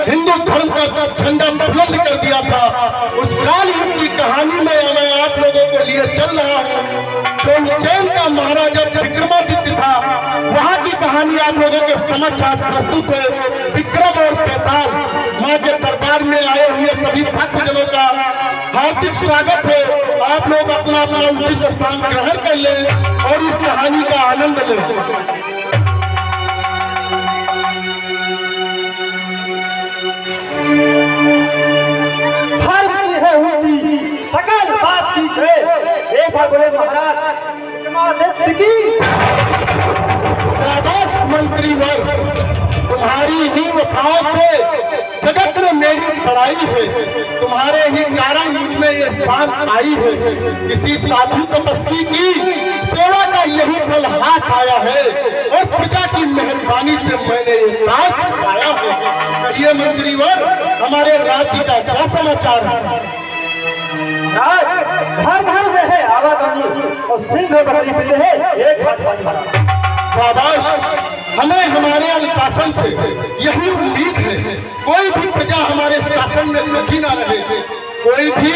हिंदू धर्म का झंडा बुलंद कर दिया था, उस काल युग की कहानी में मैं आप लोगों को लिए चल रहा हूँ। तो उज्जैन का महाराजा विक्रमादित्य था, वहाँ की कहानी आप लोगों के समक्ष आज प्रस्तुत है। विक्रम और बेताल माँ के दरबार में आए हुए सभी भक्तजनों का हार्दिक स्वागत है। आप लोग अपना अपना उचित स्थान ग्रहण कर लें और इस कहानी का आनंद लें। धर्म की है होती सकल बात की है। एक बार बोले महाराज विक्रमादित्य की। शाबाश मंत्रीवर, तुम्हारी ही वफाओं से जगत में मेरी बड़ाई है। तुम्हारे ही कारण मुझ में ये शान आई है। किसी साधु तपस्वी की सेवा का यही फल हाथ आया है और प्रजा की मेहरबानी से मैंने ये ताज पाया है। कहिए मंत्रीवर, हमारे राज्य का क्या समाचार है? घर घर में है आवागमन और सिंह बकरी पीते हैं एक हाथ। शाबाश, हमें हमारे अनुशासन से यही उम्मीद है। कोई भी प्रजा हमारे शासन में दुखी ना रहे। कोई भी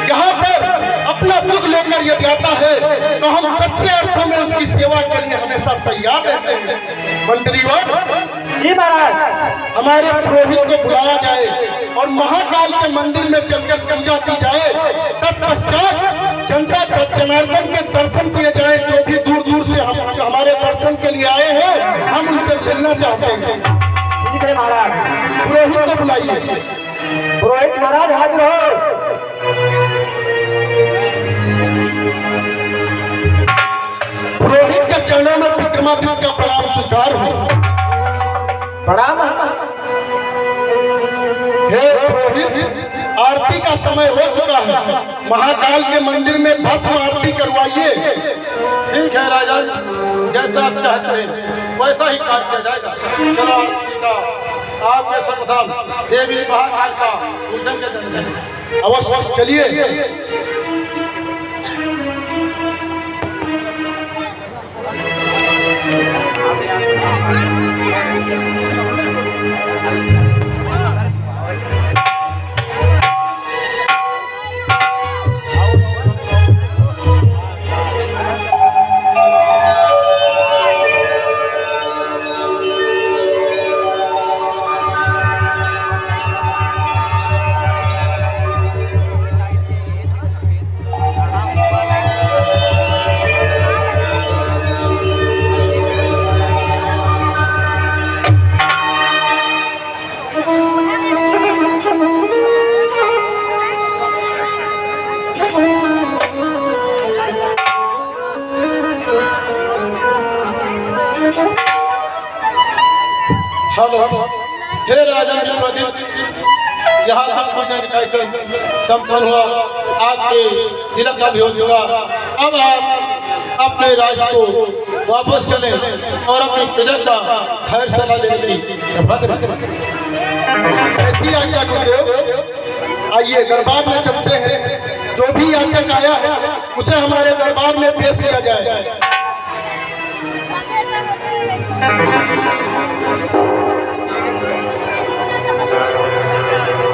यहाँ पर अपना दुख लेकर यदि आता है तो हम सच्चे अर्थों में उसकी सेवा के लिए हमेशा तैयार रहते हैं। मंत्रीवर जी महाराज, हमारे पुरोहित को बुलाया जाए और महाकाल के मंदिर में चलकर पूजा की जाए। तत्पश्चात जनता जनार्दन के दर्शन किए जाए। जो भी दूर दूर से हमारे दर्शन के लिए आए हैं, हम उनसे मिलना चाहते हैं। ठीक है महाराज, पुरोहित को बुलाइए। पुरोहित महाराज हाजिर हो। पुरोहित के चरणों में विक्रमादित्य का प्रणाम स्वीकार हो। प्रणाम। हे पुरोहित, आरती का समय हो चुका है। महाकाल के मंदिर में भस्म आरती करवाइए। ठीक है राजा, जैसा आप चाहते हैं वैसा ही कार्य किया जाएगा। चलो आरती का आपके सर्वप्रथम देवी महाकाल का पूजन के दर्शन। अवश्य चलिए। हेलो, हे राजा विक्रमादित्य, यहाँ तक पूजन कार्यक्रम संपन्न हुआ। आपके तिलक का भी हो चुका। अब आप अपने राज्य को वापस चलें और अपनी प्रजा का खैर सलाह देने की ऐसी आज्ञा गुरुदेव। आइए दरबार में चलते हैं। जो भी याचक आया है उसे हमारे दरबार में पेश किया जाए।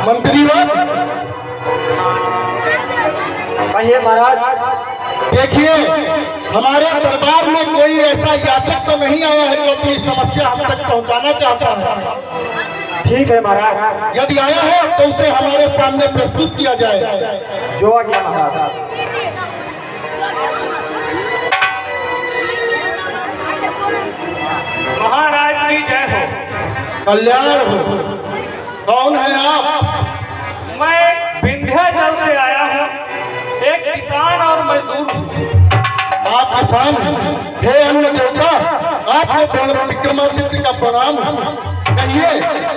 मंत्रीवर, कहिए महाराज। देखिए, हमारे दरबार में कोई ऐसा याचक तो नहीं आया है जो अपनी समस्या हम तक पहुंचाना चाहता है। ठीक है महाराज, यदि आया है तो उसे हमारे सामने प्रस्तुत किया जाए। जो आज्ञा महाराज। महाराज की जय हो। कल्याण हो। कौन है आप? मैं विंध्याचल से आया हूँ, एक किसान और मजदूर हूँ। आप किसान हैं? हे अन्न देवता, आपको विक्रमादित्य का प्रणाम। कहिए,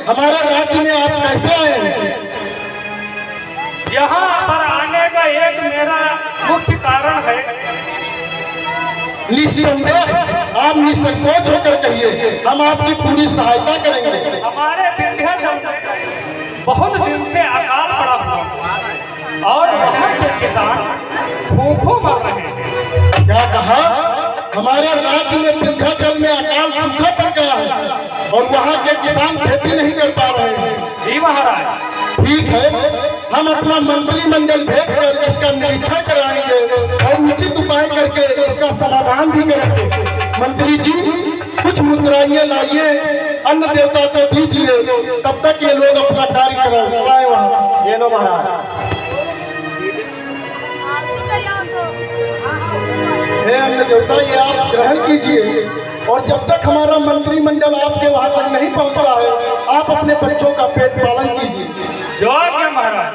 हमारे राज्य में आप कैसे आए हैं? यहाँ पर आने का एक मेरा मुख्य कारण है। निसंदेह आप निसंकोच होकर कहिए, हम आपकी पूरी सहायता करेंगे। हमारे विंध्याचल में बहुत दिन से अकाल पड़ा हुआ और वहाँ के किसान भूखों मर रहे हैं। क्या कहा? हमारे राज्य में विंध्याचल में अकाल सूखा पड़ गया है और वहाँ के किसान खेती नहीं कर पा रहे हैं। महाराज। ठीक है, हम अपना मंत्रिमंडल भेजकर इसका निरीक्षण कराएंगे और उचित उपाय करके इसका समाधान भी करेंगे। मंत्री जी, कुछ मुद्राएं लाइए, अन्न देवता को दीजिए, तब तक ये लोग अपना कार्य कराए वहाँ। ये लो महाराज। हे अन्न देवता, ये आप ग्रहण कीजिए, और जब तक हमारा मंत्रिमंडल आपके वहाँ तक नहीं पहुँचता है, आप अपने बच्चों का पेट पालन कीजिए। जय जय महाराज।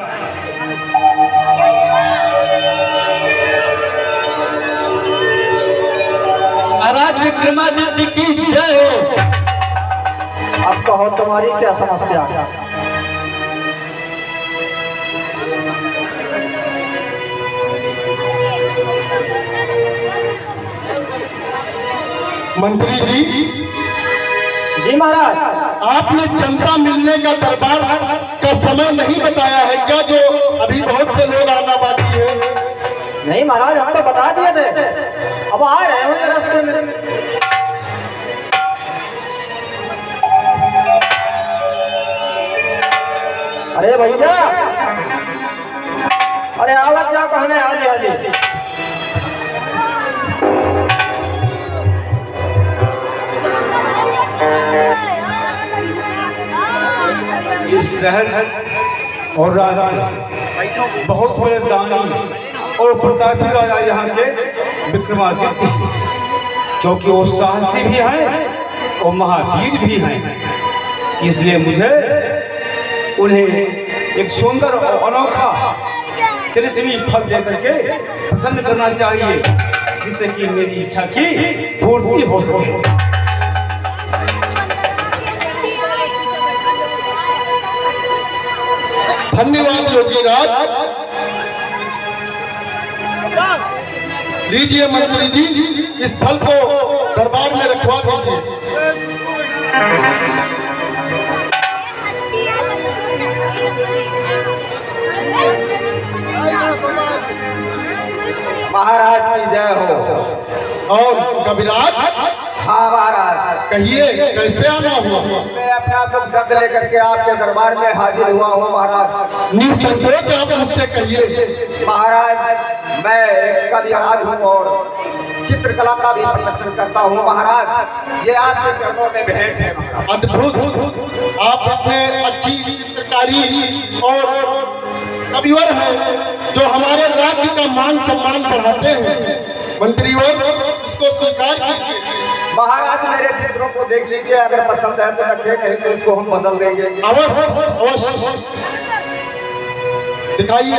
महाराज विक्रमादित्य की जय हो। अब कहो तुम्हारी क्या समस्या? मंत्री जी, जी महाराज। आपने जनता मिलने का दरबार का समय नहीं बताया है क्या, जो अभी बहुत से लोग आना बाकी है? नहीं महाराज, हम तो बता दिए थे, अब आ रहे होंगे रास्ते में। अरे भैया, अरे आवाज जा कहने आजे आजे। इस शहर और राज्य बहुत बड़े दानी और प्रतापी राजा यहाँ के विक्रमादित्य, क्योंकि वो साहसी भी हैं और महावीर भी हैं। इसलिए मुझे उन्हें एक सुंदर और अनोखा तिरस्मी फल दे करके प्रसन्न करना चाहिए, जिससे कि मेरी इच्छा की पूर्ति हो सके। धन्यवाद योगीराज। लीजिए मंत्री जी, इस फल को दरबार में रखवा दीजिए। महाराज की जय हो। और कविराज, हाँ महाराज। कहिए कैसे आना हुआ? मैं अपना दुख दर्द लेकर के आपके दरबार में हाजिर हुआ हूँ महाराज। निसंकोच आप मुझसे कहिए। महाराज, मैं कविराज हूँ और चित्रकला का भी प्रदर्शन करता हूँ महाराज। ये आपके चरणों में भेंट है महाराज। अद्भुत, आप अपने अच्छी चित्रकारी और कविवर हैं, जो हमारे राज्य का मान सम्मान बढ़ाते हैं। मंत्रीवर, इसको स्वीकार कीजिए। महाराज, मेरे चित्रों को देख लीजिए, अगर पसंद है तो रखिए, नहीं तो इसको हम बदल देंगे। अवश्य अवश्य दिखाइए।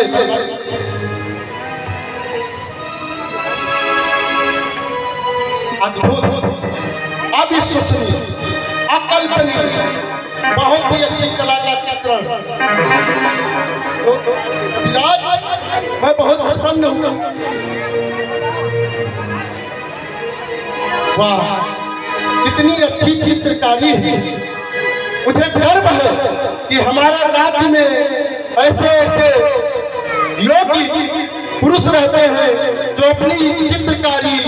अद्भुत, अविश्वसनीय, अकल्पनीय, बहुत ही अच्छी कला का चित्रण। तो कविराज, मैं बहुत प्रसन्न हूँ। वाह, कितनी अच्छी चित्रकारी है। मुझे गर्व है कि हमारे राज्य में ऐसे ऐसे योगी पुरुष रहते हैं, जो अपनी चित्रकारी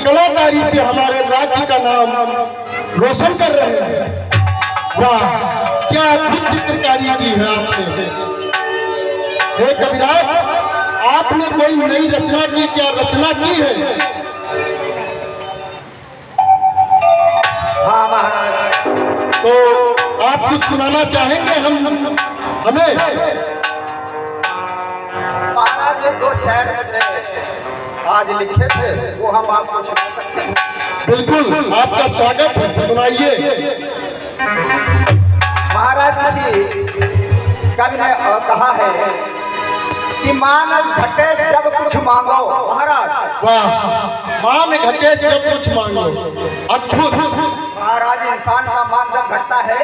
कलाकारी से हमारे राज्य का नाम रोशन कर रहे हैं। वाह, क्या अद्भुत चित्रकारी की है आपने। हे कविराज, आपने कोई नई रचना की, क्या रचना की है? हाँ महाराज। तो आप कुछ सुनाना चाहेंगे हमें? महाराज, ये दो शेर आज लिखे थे, वो हम आपको सुना सकते हैं। बिल्कुल, आपका स्वागत है, सुनाइए। महाराज जी, कवि ने कहा है कि मान घटे जब कुछ मांगो। महाराज, वाह, मान घटे जब कुछ मांगो। अद्भुत। महाराज, इंसान का मान जब घटता है,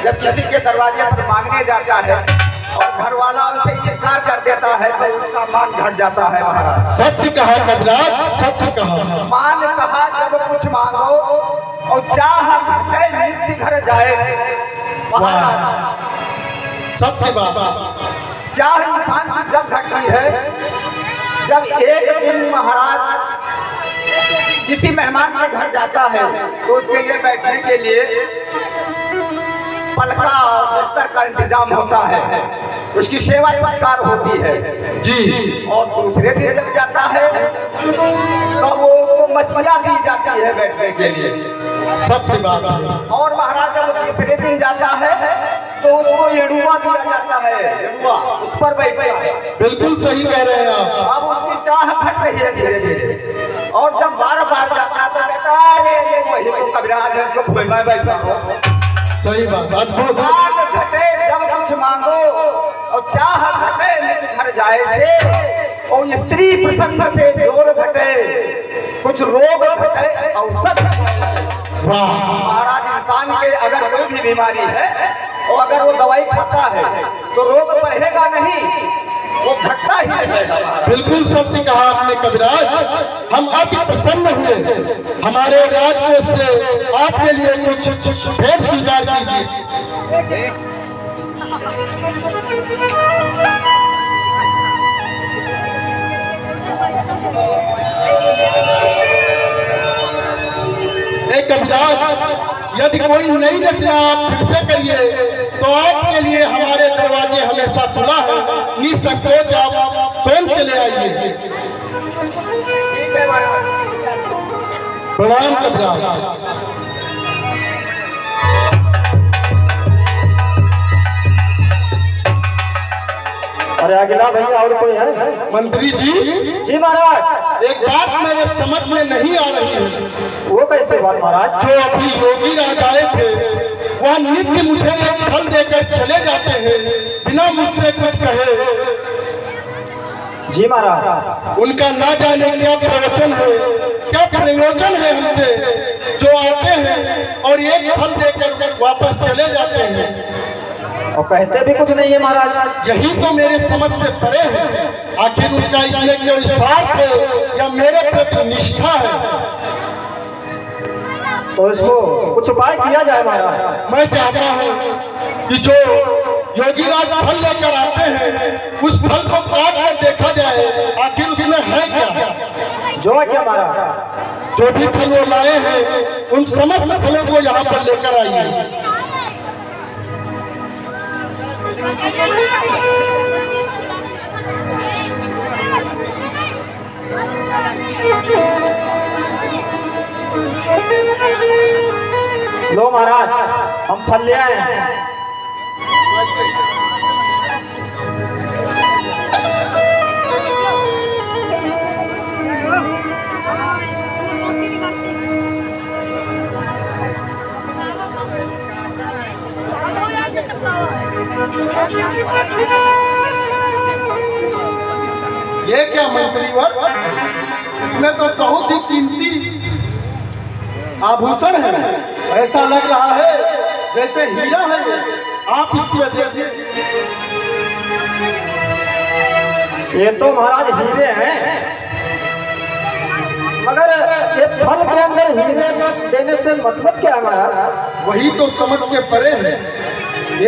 जब किसी के दरवाजे पर मांगने जाता है और घर वाला उसे इनकार कर देता है, तो उसका मान घट जाता है। महाराज, सत्य कहा कविराज, सत्य कहा। मान कहा जब कुछ मांगो और चाह घटे नित्य घर जाए। महाराज, सत्य बाबा। चाह इंसान की जब घटती है, जब एक दिन महाराज किसी मेहमान के घर जाता है, तो उसके लिए बैठने के लिए पलका और बिस्तर का इंतजाम होता है, उसकी सेवा सत्कार होती है जी। और दूसरे दिन जब जाता है तो वो मछलियाँ दी जाती है बैठने के लिए। सत्य बात है। और महाराज जब तीसरे दिन जाता है तो उसको एड़ुआ दिया जाता है, एड़ुआ उस पर बैठे है। बिल्कुल सही कह रहे हैं आप। अब उसकी चाह घट रही है धीरे धीरे, और जब बार बार जाता है तो कहता है अरे ये वही तो कविराज है, उसको भूल में बैठा हो। सही बात, अद्भुत। बात घटे जब कुछ मांगो और चाह घटे निज घर जाए से, और स्त्री प्रसंग से जोर घटे कुछ रोग घटे औसत। महाराज इंसान के अगर कोई भी बीमारी है और अगर वो दवाई खाता है तो रोग बढ़ेगा नहीं, वो घटता ही रहेगा। बिल्कुल सत्य कहा आपने कविराज। हम अति प्रसन्न हुए, हमारे राजकोष से आपके लिए कुछ भेंट स्वीकार कीजिए। एक कविराज, यदि कोई नई रचना आप फिर से करिए तो आपके लिए हमारे दरवाजे हमेशा खुला है। निसंकोच आप स्वयं चले आइए। प्रणाम कविराज। अरे अगला भैया और कोई है? मंत्री जी, जी महाराज। एक बात मेरे समझ में नहीं आ रही है। वो कैसे बात महाराज? जो अभी योगी राज आए थे वह नित्य मुझे एक फल देकर चले जाते हैं बिना मुझसे कुछ कहे। जी महाराज। उनका ना जाने क्या प्रवचन है, क्या प्रयोजन है हमसे, जो आते हैं और एक फल देकर वापस चले जाते हैं और कहते भी कुछ नहीं है महाराज। यही तो मेरे समझ से परे है। आखिर उनका इसमें कोई स्वार्थ है या मेरे प्रति निष्ठा है? तो इसको कुछ उपाय किया जाए महाराज। मैं चाहता हूँ कि जो योगीराज फल लेकर आते हैं उस फल को काट कर देखा जाए, आखिर उसमें है क्या। जो है क्या महाराज? जो भी फल वो लाए हैं उन समस्त फलों को यहाँ पर लेकर आइए। लो महाराज, हम फल ले आए हैं। ये क्या मंत्रीवर, इसमें तो बहुत ही कीमती आभूषण है। ऐसा लग रहा है जैसे हीरा है ये। आप इसको देखिए। ये तो महाराज हीरे हैं, मगर ये फल के अंदर हीरे देने से मतलब क्या है महाराज? वही तो समझ के परे है।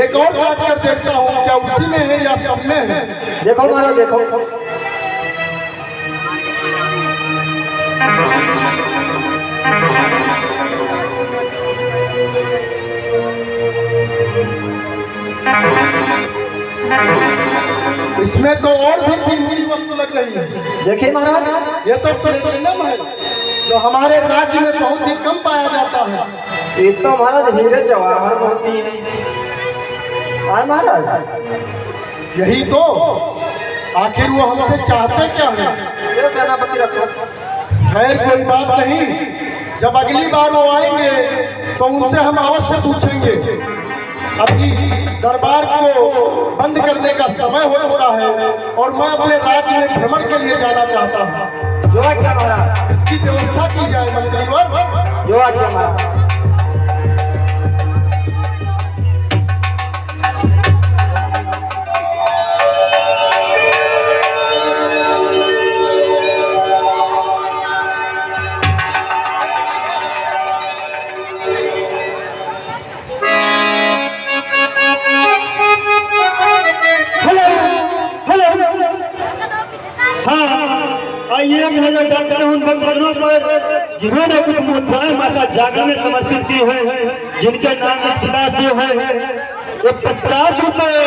एक और काट कर देखता हूँ क्या उसी में है या सब में है। देखो महाराज, देखो। इसमें तो और भी कीमती वस्तु लग रही है। देखिए महाराज, ये तो प्लेटिनम है जो हमारे राज्य में बहुत ही कम पाया जाता है। ये तो महाराज हीरे जवाहर मोती है। आए महाराज, यही तो। आखिर वो हमसे चाहते क्या है? ये सेनापति रखो। खैर कोई बात नहीं, जब अगली बार वो आएंगे तो उनसे हम अवश्य पूछेंगे। अभी दरबार को बंद करने का समय हो चुका है और मैं अपने राज्य में भ्रमण के लिए जाना चाहता हूँ। जो है क्या महाराज? इसकी व्यवस्था की जाए मंत्रीवर। जो है क्या महाराज? हाँ, आइए एक नजर डालते हैं उन बंदरों पर जिन्होंने कुछ मुद्राएं माता जागरण में समर्पित की है, जिनके नाम इस प्रकार से है, वो 50 रुपए